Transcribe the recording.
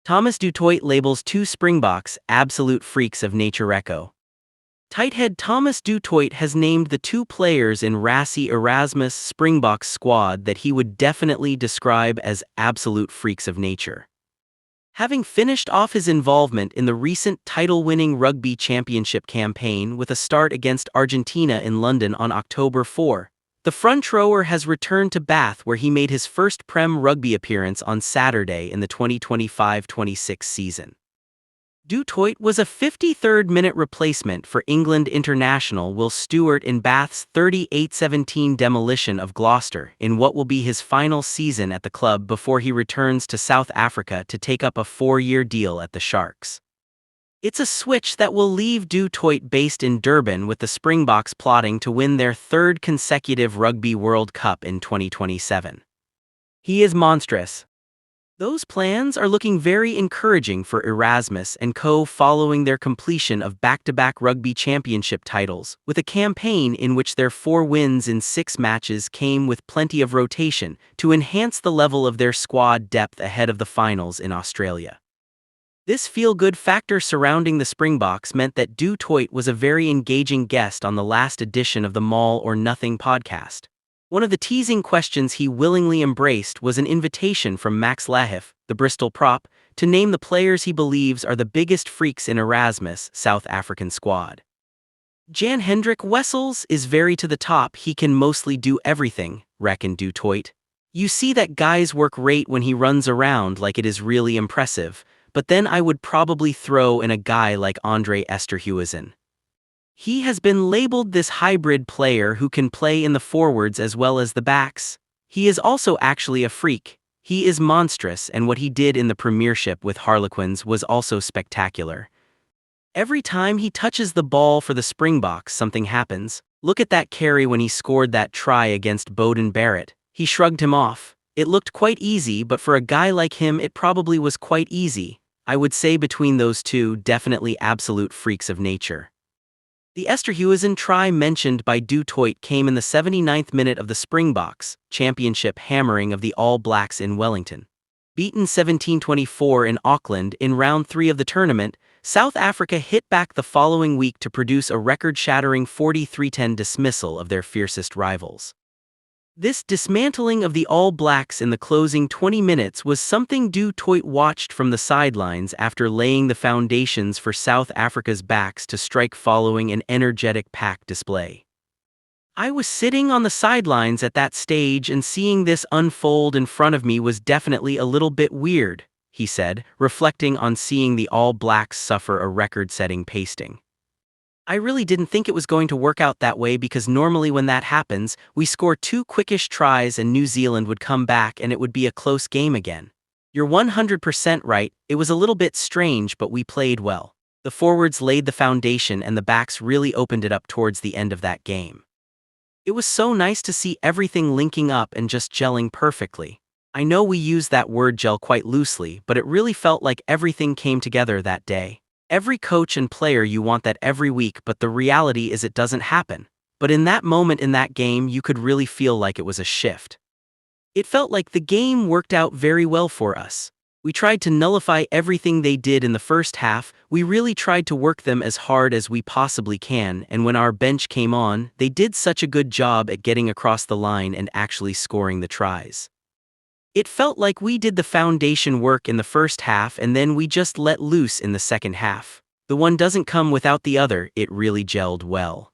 Thomas du Toit labels two Springboks absolute freaks of nature reco. Tighthead Thomas du Toit has named the two players in Rassie Erasmus' Springboks squad that he would definitely describe as absolute freaks of nature. Having finished off his involvement in the recent title-winning Rugby Championship campaign with a start against Argentina in London on October 4, the front rower has returned to Bath where he made his first Prem Rugby appearance on Saturday in the 2025-26 season. Du Toit was a 53rd-minute replacement for England international Will Stewart in Bath's 38-17 demolition of Gloucester in what will be his final season at the club before he returns to South Africa to take up a 4-year deal at the Sharks. It's a switch that will leave Du Toit based in Durban with the Springboks plotting to win their third consecutive Rugby World Cup in 2027. He is monstrous. Those plans are looking very encouraging for Erasmus and co. following their completion of back-to-back Rugby Championship titles, with a campaign in which their 4 wins in 6 matches came with plenty of rotation to enhance the level of their squad depth ahead of the finals in Australia. This feel-good factor surrounding the Springboks meant that Du Toit was a very engaging guest on the last edition of the Mall or Nothing podcast. One of the teasing questions he willingly embraced was an invitation from Max Lahif, the Bristol prop, to name the players he believes are the biggest freaks in Erasmus' South African squad. Jan Hendrik Wessels is very to the top. He can mostly do everything, reckoned Du Toit. You see that guy's work rate when he runs around like it is really impressive, but then I would probably throw in a guy like Andre Esterhuizen. He has been labeled this hybrid player who can play in the forwards as well as the backs. He is also actually a freak. He is monstrous, and what he did in the Premiership with Harlequins was also spectacular. Every time he touches the ball for the Springboks, something happens. Look at that carry when he scored that try against Beauden Barrett. He shrugged him off. It looked quite easy, but for a guy like him it probably was quite easy. I would say between those two, definitely absolute freaks of nature. The Esterhuizen try mentioned by Du Toit came in the 79th minute of the Springboks Championship hammering of the All Blacks in Wellington. Beaten 17-24 in Auckland in round 3 of the tournament, South Africa hit back the following week to produce a record-shattering 43-10 dismissal of their fiercest rivals. This dismantling of the All Blacks in the closing 20 minutes was something Du Toit watched from the sidelines after laying the foundations for South Africa's backs to strike following an energetic pack display. I was sitting on the sidelines at that stage, and seeing this unfold in front of me was definitely a little bit weird, he said, reflecting on seeing the All Blacks suffer a record-setting pasting. I really didn't think it was going to work out that way because normally when that happens, we score 2 quickish tries and New Zealand would come back and it would be a close game again. You're 100% right, it was a little bit strange, but we played well. The forwards laid the foundation and the backs really opened it up towards the end of that game. It was so nice to see everything linking up and just gelling perfectly. I know we use that word gel quite loosely, but it really felt like everything came together that day. Every coach and player, you want that every week, but the reality is it doesn't happen. But in that moment in that game, you could really feel like it was a shift. It felt like the game worked out very well for us. We tried to nullify everything they did in the first half. We really tried to work them as hard as we possibly can, and when our bench came on, they did such a good job at getting across the line and actually scoring the tries. It felt like we did the foundation work in the first half and then we just let loose in the second half. The one doesn't come without the other, it really gelled well.